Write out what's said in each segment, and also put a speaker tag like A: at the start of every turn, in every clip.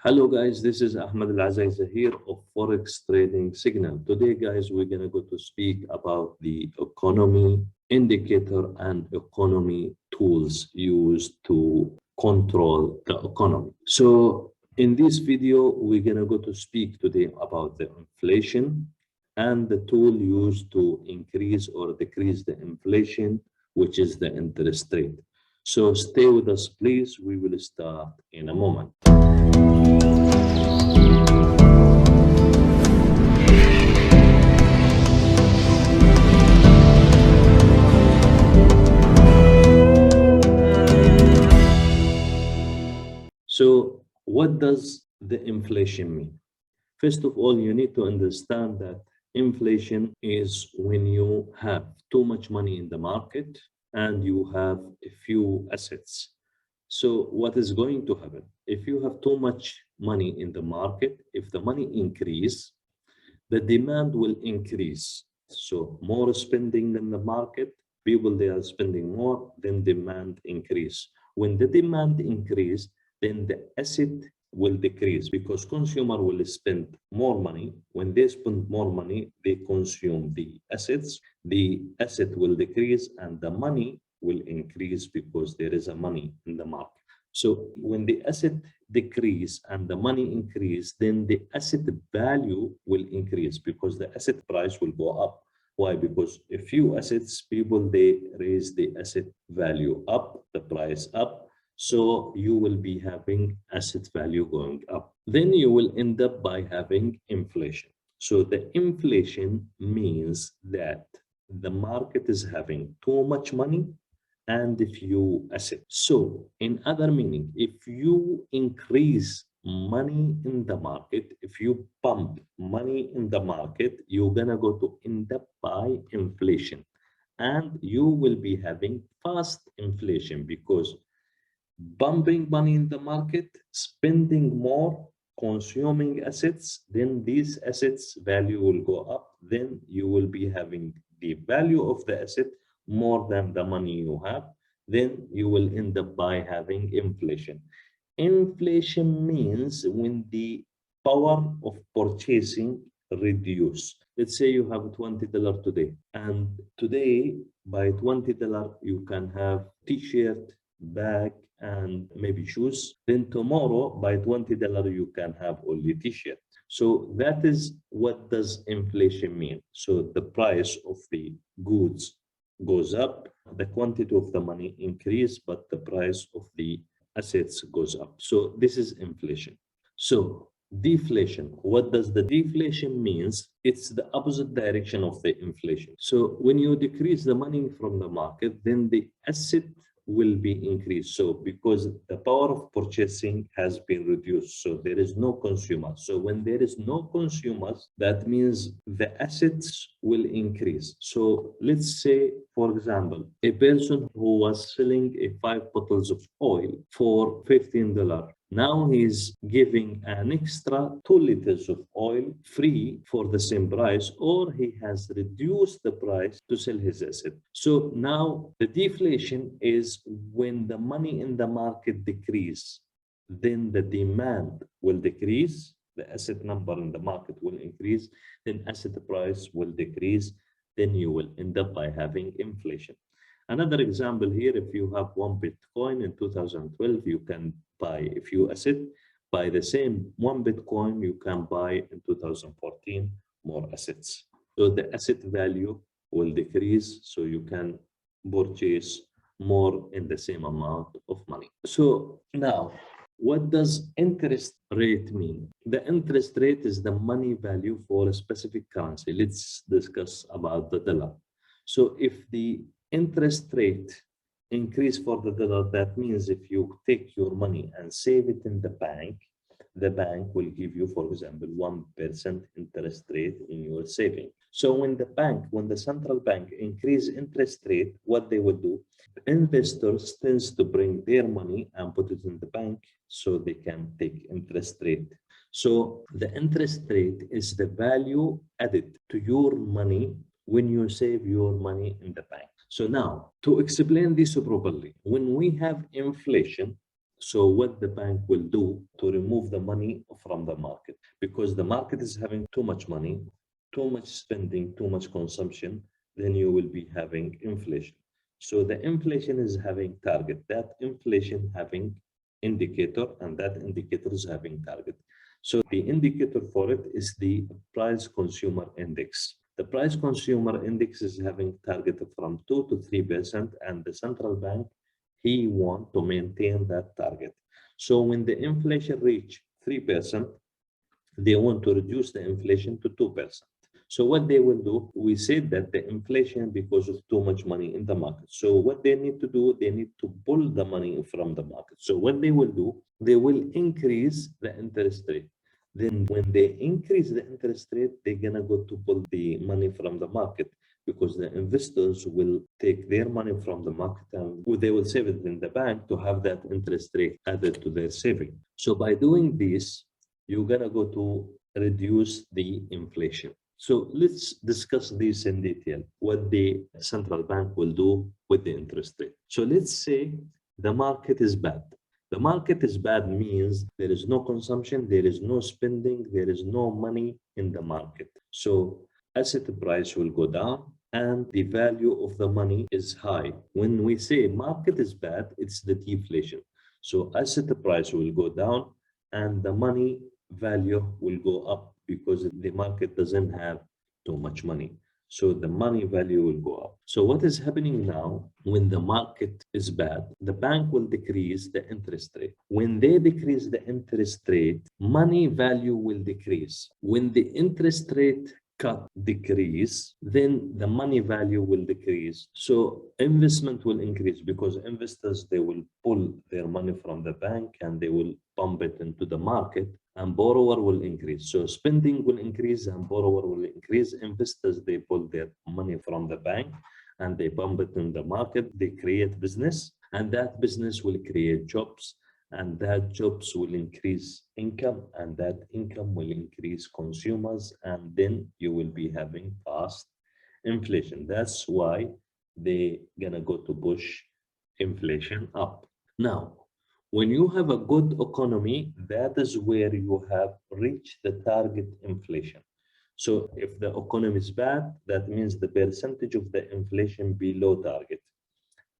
A: Hello guys, this is Ahmed Al-Azaiza here of Forex Trading Signal. Today guys, we're going to go to speak about the economy indicator and economy tools used to control the economy. So in this video, we're going to go to speak today about the inflation and the tool used to increase or decrease the inflation, which is the interest rate. So stay with us, please. We will start in a moment. So what does the inflation mean? First of all, you need to understand that inflation is when you have too much money in the market and you have a few assets. So what is going to happen? If you have too much money in the market, if the money increase, the demand will increase. So more spending in the market, people they are spending more, then demand increase. When the demand increase, then the asset will decrease because consumer will spend more money. When they spend more money, they consume the assets. The asset will decrease and the money will increase because there is a money in the market. So when the asset decrease and the money increase, then the asset value will increase because the asset price will go up. Why? Because a few assets, people, they raise the asset value up, the price up. So you will be having asset value going up. Then you will end up by having inflation. So the inflation means that the market is having too much money and few assets. So in other meaning, if you increase money in the market, if you pump money in the market, you're gonna go to end up by inflation. And you will be having fast inflation because pumping money in the market, spending more, consuming assets, then these assets value will go up. Then you will be having the value of the asset more than the money you have. Then you will end up by having inflation. Inflation means when the power of purchasing reduce. Let's say you have $20 today, and today by $20 you can have t-shirt, bag, and maybe shoes. Then tomorrow by $20 you can have only t-shirt. So that is what does inflation mean. So the price of the goods goes up, the quantity of the money increase, but the price of the assets goes up. So this is inflation. So deflation, what does the deflation means? It's the opposite direction of the inflation. So when you decrease the money from the market, then the asset will be increased. So because the power of purchasing has been reduced, so there is no consumer. So when there is no consumers, that means the assets will increase. So let's say, for example, a person who was selling 5 bottles of oil for $15. Now he's giving an extra 2 liters of oil free for the same price, or he has reduced the price to sell his asset. So now the deflation is when the money in the market decrease, then the demand will decrease, the asset number in the market will increase, then asset price will decrease, then you will end up by having inflation. Another example here, if you have 1 Bitcoin in 2012, you can buy a few assets. By the same 1 Bitcoin, you can buy in 2014 more assets. So the asset value will decrease, so you can purchase more in the same amount of money. So now, what does interest rate mean? The interest rate is the money value for a specific currency. Let's discuss about the dollar. So if the interest rate increase for the dollar, that means if you take your money and save it in the bank will give you, for example, 1% interest rate in your saving. So when the central bank increase interest rate, what they will do, investors tends to bring their money and put it in the bank so they can take interest rate. So the interest rate is the value added to your money when you save your money in the bank. So now, to explain this properly, when we have inflation, So what the bank will do to remove the money from the market, because the market is having too much money, too much spending, too much consumption, then you will be having inflation. So the inflation is having target, that inflation having indicator, and that indicator is having target. So the indicator for it is the price consumer index. The price consumer index is having target from 2 to 3%, and the central bank, he want to maintain that target. So when the inflation reach 3%, they want to reduce the inflation to 2%. So what they will do, we said that the inflation because of too much money in the market. So what they need to do, they need to pull the money from the market. So what they will do, they will increase the interest rate. Then when they increase the interest rate, they're gonna go to pull the money from the market, because the investors will take their money from the market and they will save it in the bank to have that interest rate added to their saving. So by doing this, you're gonna go to reduce the inflation. So let's discuss this in detail, what the central bank will do with the interest rate. So let's say the market is bad. The market is bad means there is no consumption, there is no spending, there is no money in the market. So asset price will go down and the value of the money is high. When we say market is bad, it's the deflation. So asset price will go down and the money value will go up because the market doesn't have too much money. So the money value will go up. So what is happening now, when the market is bad, the bank will decrease the interest rate. When they decrease the interest rate, money value will decrease. When the interest rate cut decrease, then the money value will decrease. So investment will increase because investors, they will pull their money from the bank and they will pump it into the market, and borrower will increase. So spending will increase and borrower will increase. Investors, they pull their money from the bank and they pump it in the market. They create business, and that business will create jobs, and that jobs will increase income, and that income will increase consumers, and then you will be having fast inflation. That's why they gonna go to push inflation up. Now, when you have a good economy, that is where you have reached the target inflation. So if the economy is bad, that means the percentage of the inflation below target.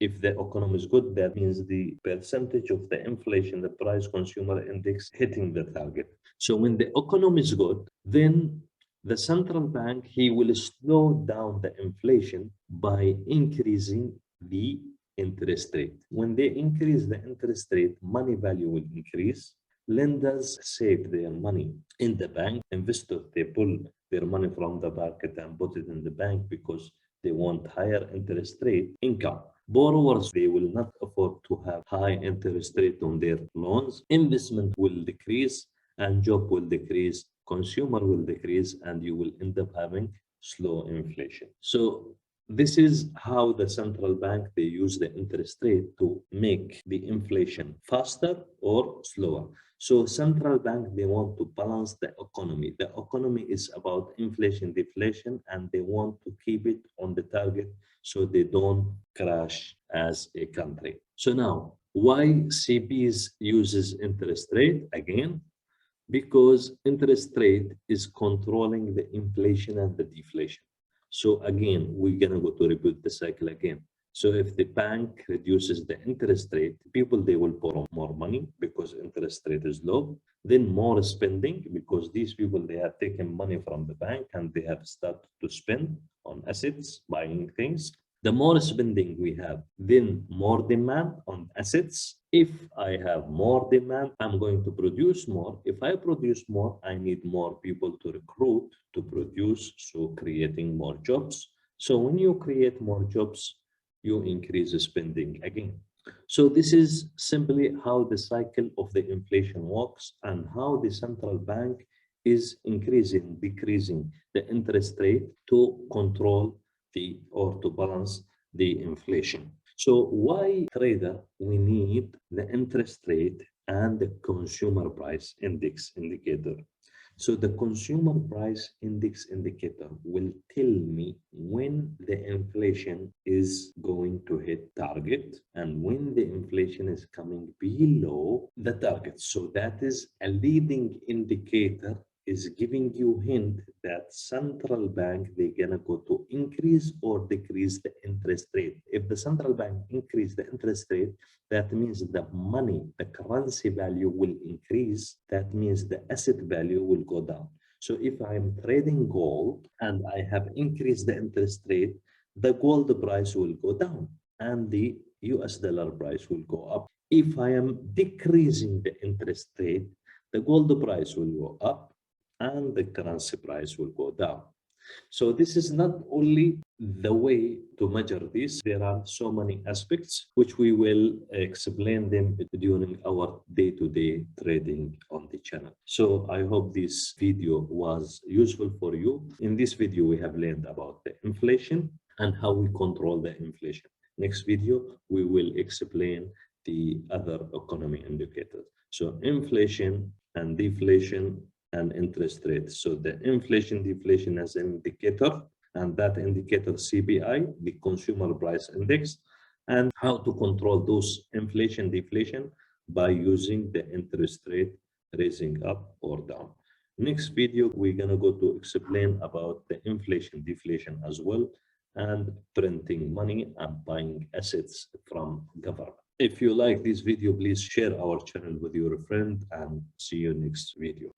A: If the economy is good, that means the percentage of the inflation, the price consumer index, hitting the target. So when the economy is good, then the central bank, he will slow down the inflation by increasing the interest rate. When they increase the interest rate, money value will increase. Lenders save their money in the bank. Investors, they pull their money from the market and put it in the bank because they want higher interest rate income. Borrowers, they will not afford to have high interest rate on their loans. Investment will decrease and job will decrease, consumer will decrease, and you will end up having slow inflation. So this is how the central bank, they use the interest rate to make the inflation faster or slower. So central bank, they want to balance the economy. The economy is about inflation, deflation, and they want to keep it on the target so they don't crash as a country. So now, why CBs uses interest rate? Again, because interest rate is controlling the inflation and the deflation. So again, we're gonna go to repeat the cycle again. So if the bank reduces the interest rate, people, they will borrow more money because interest rate is low, then more spending because these people, they have taken money from the bank and they have started to spend on assets, buying things. The more spending we have, then more demand on assets. If I have more demand, I'm going to produce more. If I produce more, I need more people to recruit to produce, so creating more jobs. So when you create more jobs, you increase spending again. So this is simply how the cycle of the inflation works and how the central bank is increasing, decreasing the interest rate to control or to balance the inflation. So why, trader, we need the interest rate and the consumer price index indicator? So the consumer price index indicator will tell me when the inflation is going to hit target and when the inflation is coming below the target. So that is a leading indicator, is giving you hint that central bank they're gonna go to increase or decrease the interest rate. If the central bank increase the interest rate, that means the money, the currency value will increase. That means the asset value will go down. So if I'm trading gold and I have increased the interest rate, the gold price will go down and the US dollar price will go up. If I am decreasing the interest rate, the gold price will go up and the currency price will go down. So this is not only the way to measure this. There are so many aspects which we will explain them during our day-to-day trading on the channel. So I hope this video was useful for you. In this video, we have learned about the inflation and how we control the inflation. Next video, we will explain the other economy indicators. So inflation and deflation and interest rates. So the inflation deflation as an indicator, and that indicator CPI, the consumer price index, and how to control those inflation deflation by using the interest rate raising up or down. Next video, we're gonna go to explain about the inflation deflation as well and printing money and buying assets from government. If you like this video, please share our channel with your friend and see you next video.